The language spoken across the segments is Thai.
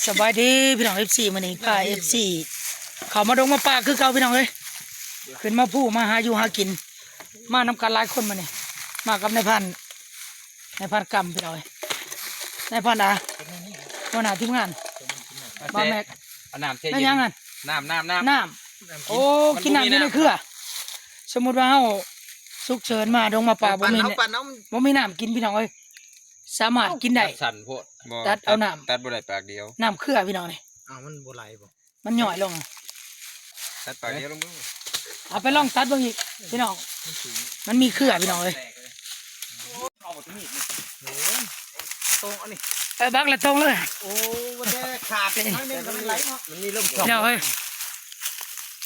สบายดีพี่น้อง FC มื้อนี้พา FC เขามาดงมาป่าคือเก่าพี่น้องเอ้ยขึ้นมาผู้มาหาอยู่หากินมานำกันหลายคนมานี่มากับนายพันกำพี่น้องเอ้ยนายพันหัวหน้าทีมงานบ้าแม็กน้ำเช่น นั่นยังไงน้ำโอ้กินน้ำอยู่ในเครือสมมุติว่าเฮาสุกเชิญมาดงมาป่าบ่มีน้ำกินพี่น้องเอ้ยสามารถกินได้สั่นพวกตัดเอาน้ำตัดบ่ได้ปากเดียวน้ำเครือพี่น้องนี่มันบ่ไหลบ่มันหย่อยลงตัดปากเดียวลงมือเอาไปลองตัดเบิ่งอีกพี่น้องมันมีเครือพี่น้องเลยเอาตัวนี้ตรงอันนี้ไปบักละตรงเลยโอ้มันจะขาดน้อยนึงก็มันไหลเนาะมันมีลมพี่น้องเอ้ย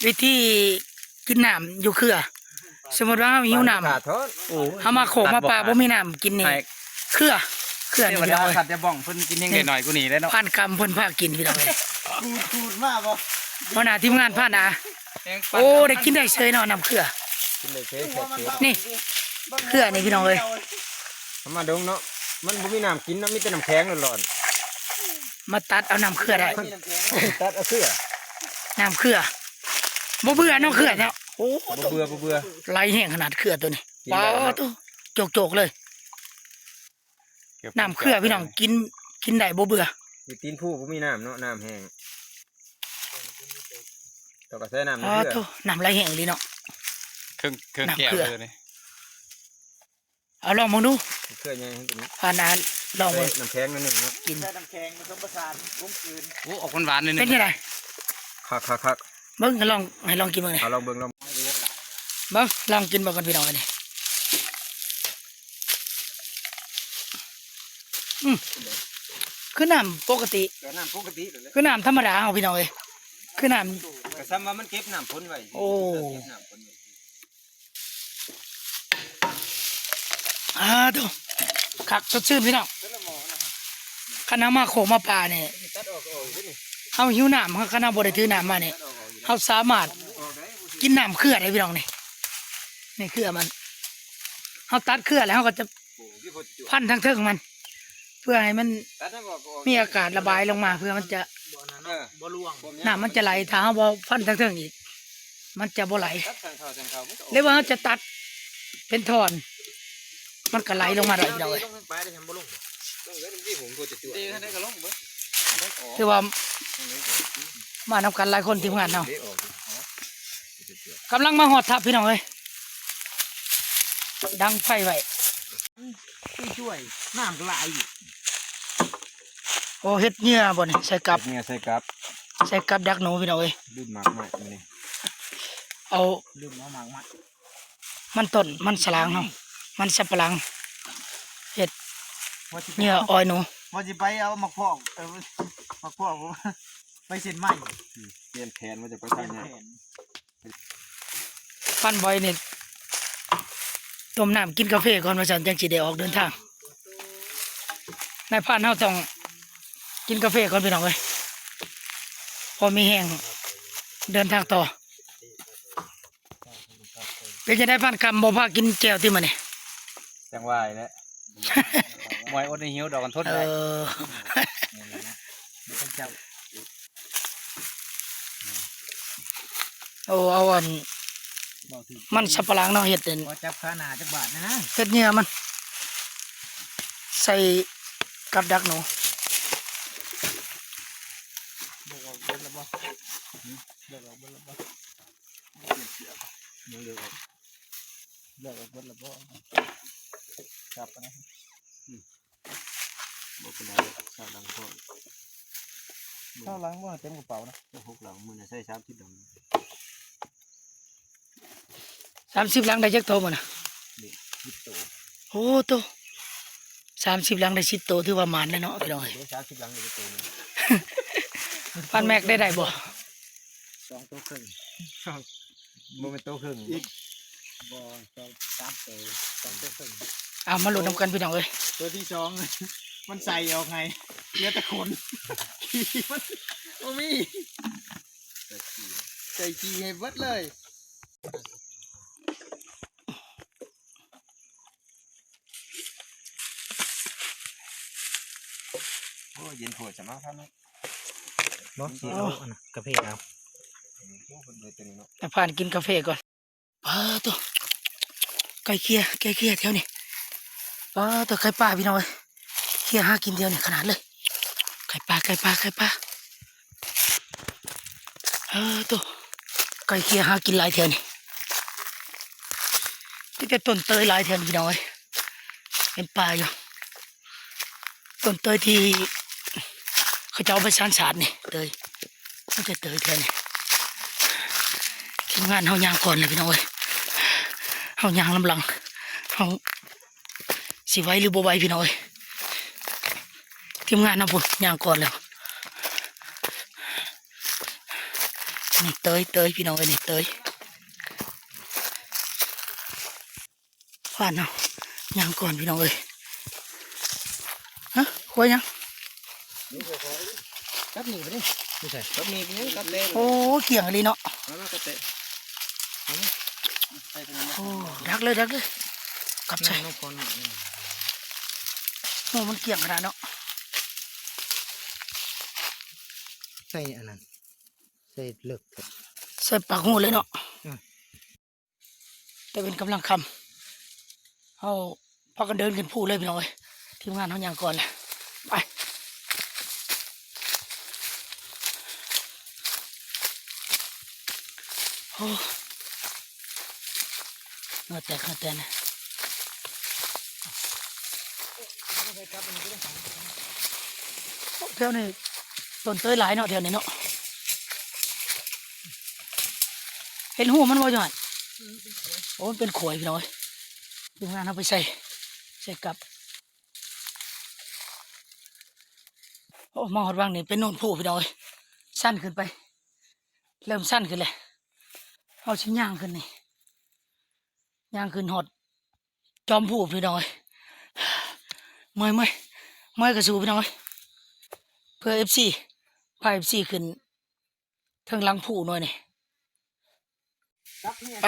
วิธีกินน้ำอยู่เครือสมมติว่าหิวน้ำเอามาโขกมาปลาบ่มีน้ำกินนี่เครือนี่พี่น้องเอ้ยขัดจะบ้องเพิ่นกินยังไงหน่อยกูหนีแล้วเนาะผ่านกรรมเพิ่นพากินพี่น้องเอ้ยขูดมากบ่หัวหน้าทีมงานผ่านโอ้ได้กินได้เฉยเนาะน้ำเครือนี่เครือนี่พี่น้องเอ้ยมาดงเนาะมันบ่มีน้ำกินเนาะมีแต่น้ำแข็งหลอนมาตัดเอาน้ำเครือได้ตัดเอาเครือน้ำเครือบ่เบื่อเนาะเครือเนาะโอ้บ่เบื่อไหลแห้งขนาดเครือตัวนี้ป้าตัวโจกเลยน้ำเครือพี่น้องกินได้บ่เบื่ออยู่ตีนผู้บ่มีน้ำเนาะน้ำแห้งต้องก็ใส่น้ำเครือน้ำไหลแห้งเลยเนาะเครื่องแก้วเลยนี่เอาลองมองดูเครื่องยังให้ตัวนี้ผ่านลองมึงน้ำแข็งนิดนึงเนาะกินน้ำแข็งผสมผสานกุ้งคืนโอ้ออกหวานนิดนึงเป็นยังไงคักเบิ้งให้ลองกินเบิ้งเลยลองเบิ้งลองกินเบิ้งกันพี่น้องนี่คือน้ำปกติคือน้ำธรรมดาเอาพี่น้องเลยคือน้ำกระซ้ำว่ามันเก็บน้ำพ้นไว้โอ้ดูคักสดชื่นพี่น้องคณะมาโขมาปลาเนี่ยเขาหิวน้ำเขาคณะบริถือน้ำมาเนี่ยเขาสามารถกินน้ำเครือได้พี่น้องนี่เครือมันเขาตัดเครือแล้วเขาก็จะพันทั้งเทิงมันเพื่อให้มันมีอากาศระบายลงมาเพื่อมันจะน้ำมันจะไหลถ้าเขาบอพันทั้งเทิงอีกมันจะบ่ไหลหรือว่าเขาจะตัดเป็นท่อนมันก็ไหลลงมาได้เลยคือว่ามานำกันหลายคนทีมงานเนาะกำลังมาหอดทับพี่น้องเลยดังไฟไว้ช่วยน้ำไหลโอ้เฮ็ดเนื้อบ่นี่ใส่กับดักหนูพี่น้องเลยลืมหมากนี่เอาลืมเอาหมากมันต้นมันสลางเนาะมันสับปะหลังเห็ดเนื้ออ้อยหนูว่าจะไปเอามาพอกไปเส้นใหม่เปลี่ยนแผนว่าจะไปทางไหนปั้นบอยนี่ต้มน้ำกินกาแฟก่อนมาสั่นจังสิได้ออกเดินทางนายพานเฮาต้องกินกาแฟก่อนพี่น้องเอ้ยพอมีแห้งเดินทางต่อเป็นจะได้พันคำบ่พากินแก้วที่มันนี่จังหวะแล้วมวยอดในหิวดอกกันทดเลยโอ้เอาอันมันสับปะหลังเนาะเห็ดเด่นจับขาหนาจักบาทนะเห็ดเนี่ยมันใส่กับดักหนูจับนะบอกเป็นไรชาวหลังพ่อชาวหลังว่าเต็มกระเป๋านะ6 หลังมือใส่30 ดำ30 หลังได้จักโตมันนะโอ้โต30 หลังได้10 โตถือว่ามันเลยเนาะพี่น้อง30 หลังได้โตพันแม็กได้บ่2 โตครึ่งโมเมนโตครึ่งอีกบ่3 โต2 โตครึ่งมาหลุดน้ำกันพี่น้องเอ้ยตัวที่2มันใส่ออกไงเยอะแต่คนมันโอ้มีใส่ขี้ให้เบิดเลยโอ้เย็นปวดจะมาครับ บ่สิเอาอันน่ะกาแฟเอา แต่ผ่านกินกาแฟก่อนตัวไก่เคี่ยแถวนี้ตัวไก่ป่าพี่น้อยเคี่ยหากินเดียวนี่ขนาดเลยไก่ป่าตัวไก่เคี่ยหากินหลายแถวนี่ที่จะต้นเตยหลายแถวนี่พี่น้อยเป็นป่าอยู่ต้นเตยที่เขาจะเอาไปสานสารนี่เตยไม่ใช่เตยแถวนี่ทีมงานเฮายางก่อนเลยพี่น้อยเฮายางลำลังเฮาสิไหวหรือบ่ไหวพี่น้อยทีมงานนะพุ่นยางก่อนแล้วนี่เตยพี่น้อยนี่เตยผ่านเอายางก่อนพี่น้อยฮะคุยยัง กับนี่ไปดิไม่ใช่กับนี่เป็นกับเล่ โอ้เกี่ยงอะไรเนาะ แล้วก็เตะไปตรงนั้น โอ้ดักเลยกลับใส่ น้องคน โอ้มันเกี่ยงขนาดเนาะ ใส่อันนั้นใส่เลือก ใส่ปากหูเลยเนาะแต่เป็นกำลังคำเอาพากันเดินขึ้นภูเลยพี่น้อยทีมงานเขาอย่างก่อนเลยไปโอ้เนื้อแตกนะเท่านี้ต้นเตยหลายเนาะเท่านี้เนาะเห็นหูมันว่าจังไงโอ้มันเป็นข่อยพี่น้อยทีมงานเอาไปใส่กับโอ้มาหอดวางนี่เป็นโน่นผู้พี่น้อยสั้นขึ้นไปเริ่มสั้นขึ้นเลยเอาชิ้นย่างขึ้นนี่ย่างขึ้นหอดจอมผู้พี่น้อยไม่กระสูพี่น้อยเพื่อFC พา FC ขึ้นทางหลังผู้หน่อยนี่ไป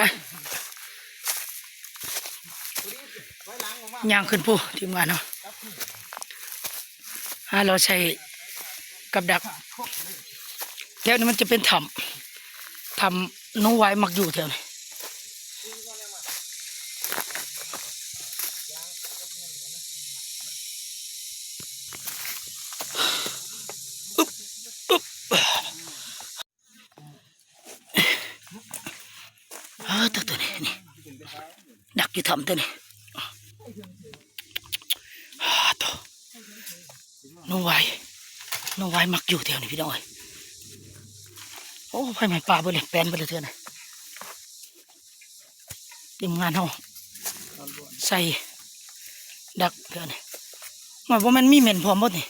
ย่างขึ้นผู้ทีมงานเนาะเราใช้กับดักแถวนี้มันจะเป็นทำน้องไว้มักอยู่แถวนี้ตัวนี้นี่ดักอยู่ทำตัวนี้ตัวน้องไว้มักอยู่แถวนี้พี่น้อยโอ้ไฟไหม้ป่าไปเลยแปลนไปเลยเถอะนะทีมงานเขาใส่ดักเถอะนี่หมายว่ามันมีเหม็นพร้อมหมดนี่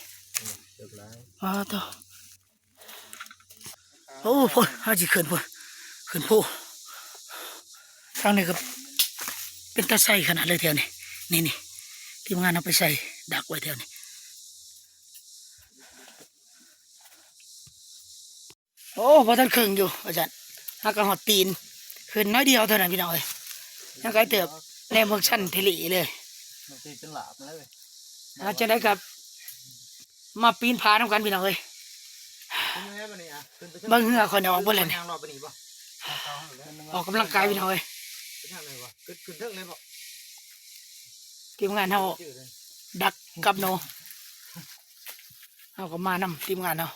ตัวโอ้พ่อเขาจะขึ้นผู้ทางนี้ก็เป็นตาใส่ขนาดเลยแถวนี้นี่ทีมงานเอาไปใส่ดักไว้แถวนี้โอ้พอท่านครึ่งอยู่อาจารย์ถ้าก็หอดตีนขึ้นน้อยเดียวเท่านั้นพี่น้อยยังไงเติบแนวเมืองชั้นเทลีเลย มันตีเป็นหลาบเลย อาจะได้กับมาปีนผาทำกันพี่น้องเลยบางเหงื่อคนออกบ่เลยเนี่ยออกกำลังกายพี่น้องเลยทีมงานเขาดักกับโนเขาก็มานำทีมงานเขา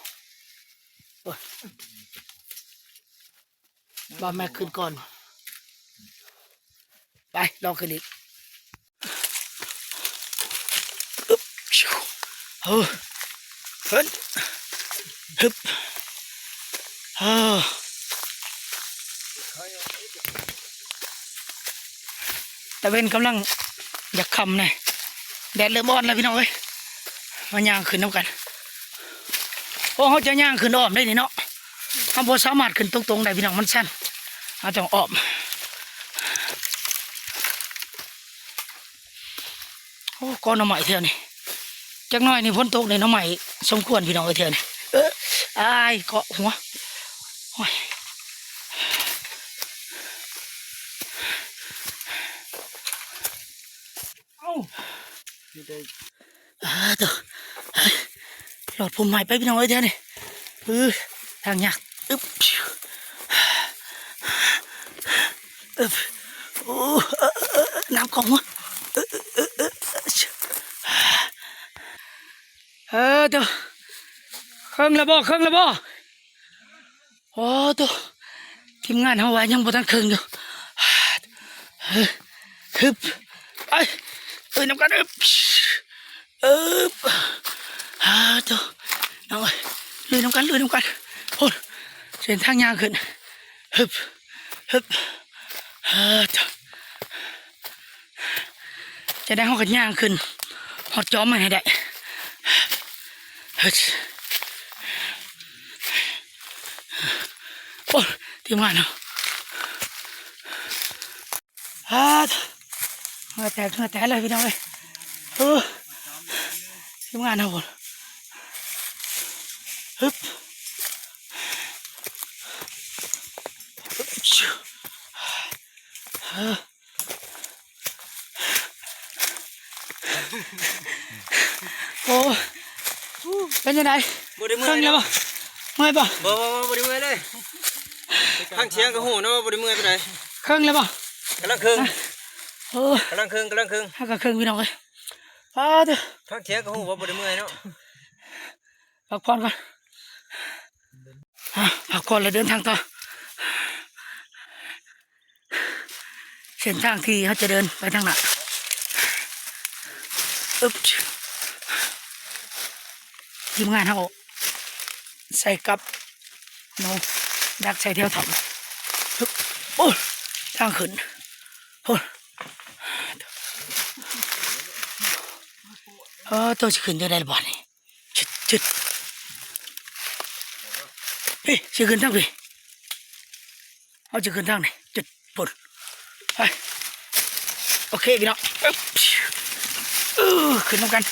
บ้าแม่ขึ้นก่อนไปลองขึ้นอีกขึ้นฮึบแต่เป็นกำลังอยากคำหน่อยแดดเริ่มอ่อนแล้วพี่น้องเอ้ยมาย่างขึ้นน้ำกันโอ้เขาจะย่างขึ้นอ้อมได้นี่เนาะทำโบสามารถขึ้นตรงๆได้พี่น้องมันสั้นอาจจะอ้อมโอ้ก้อนน้ำใหม่เท่านี้จักน้อยนี่พ้นตกในน้ำใหม่สมควรพี่น้องเท่านี้อายเกาะหัวตัวหลอดผมหายไปพี่น้องเท่านี้ ทางยากอึบอึบโอ้น้ำของวะเดี๋ยวเครื่องระบเครื่องระบโอ้ตัวทีมงานเขาว่ายังบ่ทันเครื่องอยู่ฮึบไปน้ำกันอึบตัวน้อยลุยน้ำกันโอ้เส้นทางยากขึ้นฮึบตัวจะได้ห้องกันยากขึ้นหอดจอมมาให้ได้โอ้ทีมงานเนาะเหงื่อแตกเลยพี่น้องเลยทีมงานเนาะผมฮึบโอ้เป็นยังไง บ่ได้ เค เมื่ รื่ อ อง ย แล้ว เนาะ เมื่อยป่ะ บ่ได้เมื่อยเลยข้างเชียงก็หูเนาะบ่ได้เมื่อยปานใด เครื่องแล้วป่ะ กำลังครึ่ง กำลังเครื่องให้กับเครื่องพี่น้องเลยเดี๋ยว ข้างเชียงก็หูว่าบ่ได้เมื่อยเนาะ พักผ่อนก่อนพักผ่อนแล้วเดินทางต่อเส้นทางที่เขาจะเดินไปทางหน้าทีมงานเขาใส่กับโนดักใส่เที่ยวถังโอ้ทางขึ้นโอ้ตัวจะขึ้นจะได้หรือเปล่านี่จุดพี่จะขึ้นทางพี่เอาจะขึ้นทางไหนจุดปุ่นไปโอเคพี่น้องขึ้นน้ำกัน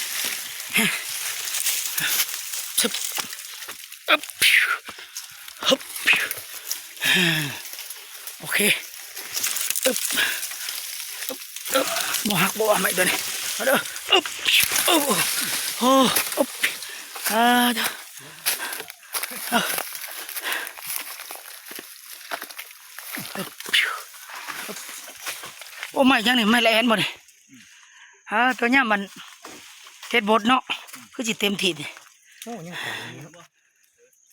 โอเคบ่หักบ่ไม่ตัวนี้มาเด้อเด้อโอ้ไม่ยังนี่ไม่แลนบ่นี่ตัวเนี้ยมันเฮ็ดบดเนาะคือสิเต็มที่ดิ โอ้ยังขาดอยู่เนาะ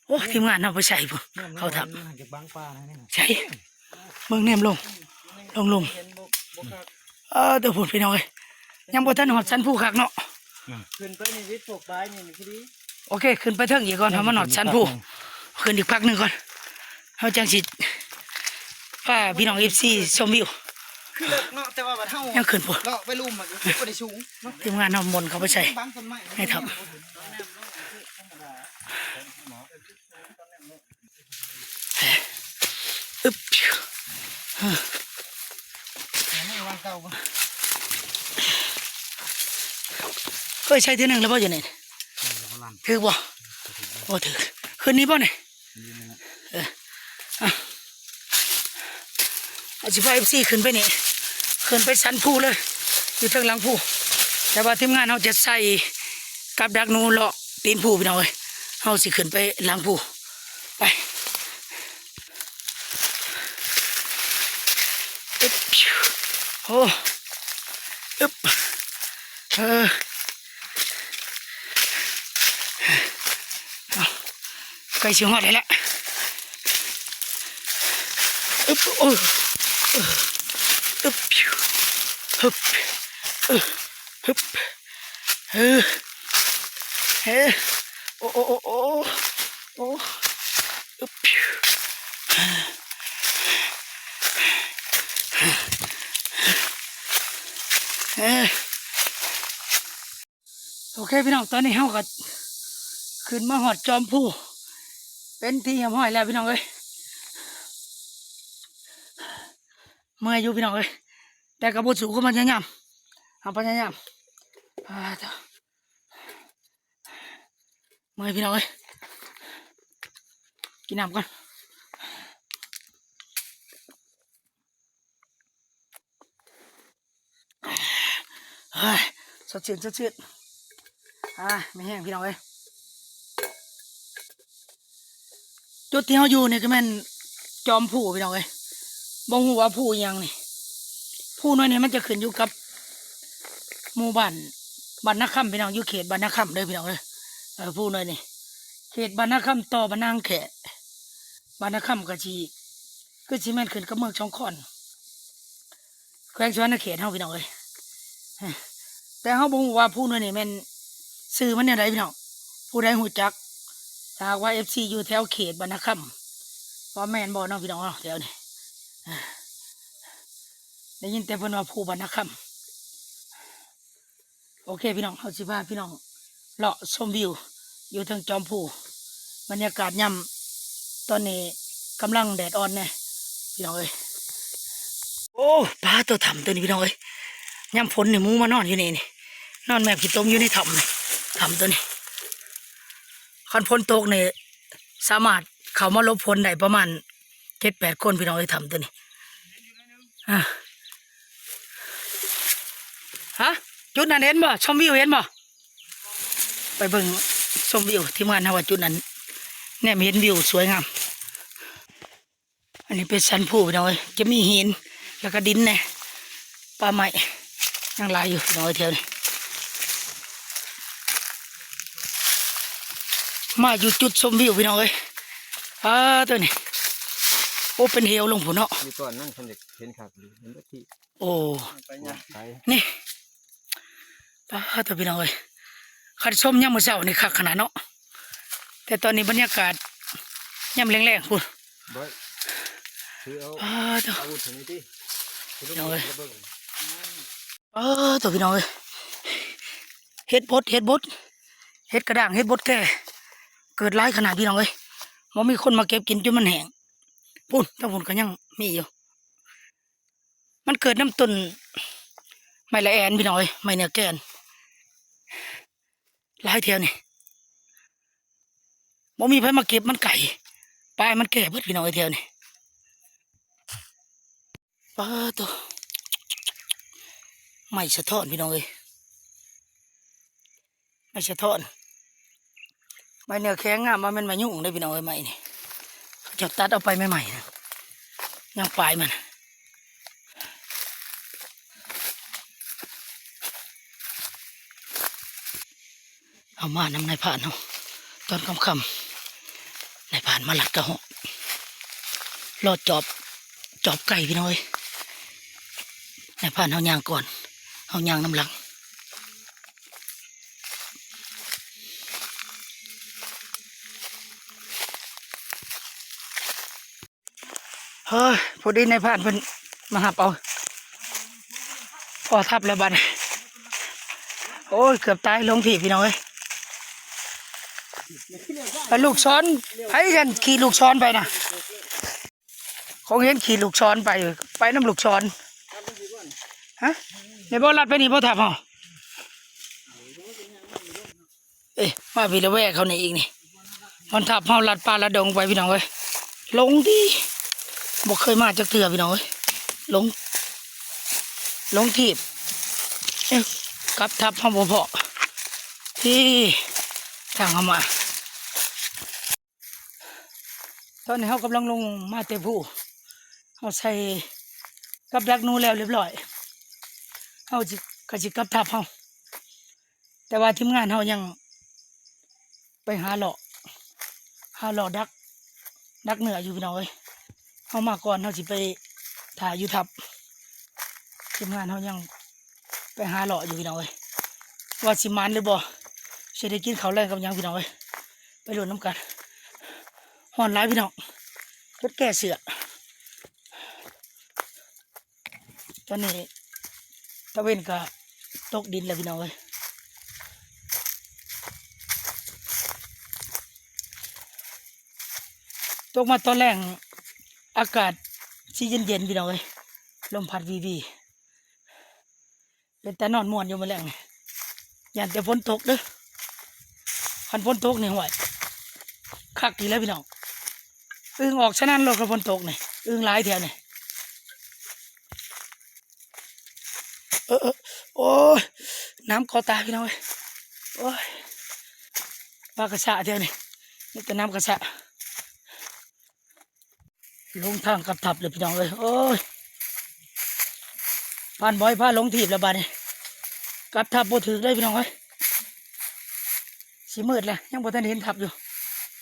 โอ้ทีมงานเอาไปใส่พุ่นเขาท จากบางปลานะเนี่ย ำใช่เมืองเนมลงเดี๋ยวพุ่นพี่น้องเอ้ยยังบ่ทันหอดสันผู้คักเนาะ ขึ้นไปในวิทย์ปกปลายนี่พอดี โอเคขึ้นไปเทิงอีกก่อนทำมันหอดสันผู้ขึ้นอีกพักหนึ่งก่อนเขาจังสิป้าพี่น้องFCชมวิว คือเลิกเนาะแต่ว่าบัดเฮา ยังขึ้นพุ่น เลาะไปลุ่มอ่ะบ่ได้สูงเนาะ ทีมงานเอามนต์เขาไปใส่ บางต้นไม้ ให้ทำอึ๊บ ไม่วางเก่าบ่ เคยใช้ทีหนึ่งแล้วป่ะอยู่นี่ถือบ่โอ้ถือคืนนี้ป่ะเนี่ยอาชีพFCขึ้นไปนี่ขึ้นไปสันผู้เลยอยู่ทางหลังผู้แต่ว่าทีมงานเขาจะใส่กับดักนูเลาะตีนผู้พี่น้องเอ้ยเขาสิขึ้นไปหลังผู้ไปอึ๊บโอ้อึ๊บใกล้ชิวหอดเลยแหละอึ๊บโอ้อึ๊บฮึบฮึบโอ้อึ๊บโอเคพี่น้องตอนนี้เฮาก็ขึ้นมาหอดจอมผู้เป็นที่เหี่ยมห้อยแล้วพี่น้องเอ้ยเมื่อยอยู่พี่น้องเอ้ยแต่กระบุสูก็มันพยายามเอาพยายามเมื่อยพี่น้องเอ้ยกินน้ำก่อนเฮ้ยสดชื่นไม่แห้งพี่น้องเอ้ย จุดที่เขาอยู่นี่ก็แม่นจอมผู้พี่น้องเอ้ยบ่ฮู้ว่าผู้อิหยังนี่ผู้น้อยนี่มันจะขึ้นอยู่กับหมู่บ้านบ้านนาคำพี่น้องอยู่เขตบ้านนาคำเด้อพี่น้องเอ้ยผู้น้อยนี่เขตบ้านนาคำต่อบ้านนางแขะบ้านนาคำก็สิแม่นขึ้นกับเมืองช่องคอนแขวงสวรรณเขตเฮาพี่น้องเอ้ยแต่เฮาบ่ฮู้ว่าผู้น้อยนี่แม่นชื่อมันแนวใดพี่น้องผู้ใดฮู้จักถ้าหากว่า FC อยู่แถวเขตบ้านนาคำว่าแม่นบ่เนาะพี่น้องเนาะแถวนี้ได้ยินแต่เพิ่นว่าผู้บ้านนาคำโอเคพี่น้องเฮาสิพาพี่น้องเลาะชมวิวอยู่ทางจอมผู้บรรยากาศย่ำตอนนี้กำลังแดดอ่อนแน่พี่น้องเอ้ยโอ้ปลาตัวถ่ำตัวนี้พี่น้องเอ้ยย่ำฝนนี่หมูมานอนอยู่นี่นอนแมบขี้ต้มอยู่ในถ่ำนี่ถ่ำตัวนี้คันฝนตกเนี่ยสามารถเข้ามาหลบฝนได้ประมาณ7-8 คนพี่น้องเอ้ยถ่ำตัวนี้ฮะจุดนั้นเห็นบ่ชมวิวเห็นบ่ไปเบิ่งชมวิวที่งานฮาวาจุดนั้นเนี่ยเห็นวิวสวยงามอันนี้เป็นสันผู้พี่น้องเอ้ยจะมีหินแล้วก็ดินเนี่ยปลาไม้ยังลายอยู่พี่น้องเอ้ยแถวนี้มาอยู่จุดชมวิวพี่น้องเอ้ยตัวนี้โอ้เป็นเหวลงผุนเนาะ มีก่อนนั่งคนเด็กเห็นครับเห็นที่ โอ้ ไป นี่ตัวพี่น้องเอ้ยขัดชมย่ำมือเช้านี่คักขนาดเนาะแต่ตอนนี้บรรยากาศย่ำแรงๆพุ่นบ่คือเอา ตัว อาวุธนี่ติพี่น้องเอ้ยตัวพี่น้องเอ้ยเฮ็ดบดเฮ็ดกระด้างเฮ็ดบดแก่เกิดร้ายขนาดพี่น้องเอ้ยมันมีคนมาเก็บกินจนมันแห้งพุ่นถ้าพุ่นก็ยังมีอยู่มันเกิดน้ำต้นไม้ละแอนพี่น้องเอ้ยไม้เนื้อแกนหลายแถวนี่บ่มีไผมาเก็บมันไก่ปลายมันแก่เบิดพี่น้องไอ้แถวนี่ตัวไม่สะท้อนพี่น้องเอ้ยไม่สะท้อนใบเนื้อแข็งงามมันมายุ่งได้พี่น้องเอ้ยใหม่นี่เขาจะตัดเอาไปใหม่ๆนะยังปลายมันเอามานำนายผ่านเนาะตอนค่ำๆนายผ่านมาหลัดกระหอกรอดจอบไก่พี่น้องเอ้ยนายผ่านเอายางก่อนเอายางน้ำหลังเฮ้ยพอดีนายผ่านเพิ่นมาหับเอาพอทับแล้วบัดโอ้ยเกือบตายลงผีพี่น้องเอ้ยไปลูกช้อนให้ฉันขี่ลูกช้อนไปนะคงเห็นขี่ลูกช้อนไปน้ำลูกช้อนฮะในบ่อลัดไปนี่บ่ทับเหรอเอ้ยมาพี่ละแวกเขานี่อีกนี่มันทับเฮาลัดปลาลัดดงไปพี่น้องเอ้ยลงดิบ่เคยมาจากเถื่อพี่น้องเอ้ยลงทีบเอ้ยกลับทับเฮาบ่พอที่ทางเข้ามาตอนนี้เขากำลังลงมาเตผู้เขาใส่กับดักนูแล้วเรียบร้อยเขาก็จะกับทับเขาแต่ว่าทีมงานเขายังไปหาหล่อดักเหนืออยู่พี่น้องเอ้ยเขามาก่อนเขาจะไปถ่ายอยู่ทับทีมงานเขายังไปหาหล่ออยู่พี่น้องเอ้ยว่าสิมันหรือบ่จะได้กินเขาวแรงกับยังพี่น้องเอ้ยไปลุ้นน้ำกันห่อนร้ายพี่น้องรถแก่เสือตอนนี้ตะเวนก็ตกดินแล้วพี่น้องเอ้ยตกมาตอนแรกอากาศสีเย็นพี่น้องเอ้ยลมพัดวีเป็นแต่นอนม่วนอยู่มาแรงนี่ยันแต่ฝนตกเด้อคันฝนตกนี่ห่วยคักดีแล้วพี่น้องอึ่งออกฉะนั้นโลกกับฝนตกนี่อึ่งหลายแถวนี่โอ้ยน้ำคอตาพี่น้องโอ้ยปลากระสะแถวนี่นี่แต่น้ำกระสะ ลงทางกลับทับเลยพี่น้องเลยโอ้ยผ่านบ่อยผ่านลงถีบแล้วบาดนี้กลับทับบ่ถึงเลยพี่น้องเอ้ยสิมืดแล้วยังบ่ทันเห็นทับอยู่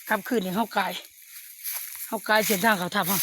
กลับคืนนี่เฮากายเส้นทางเขาทับเฮา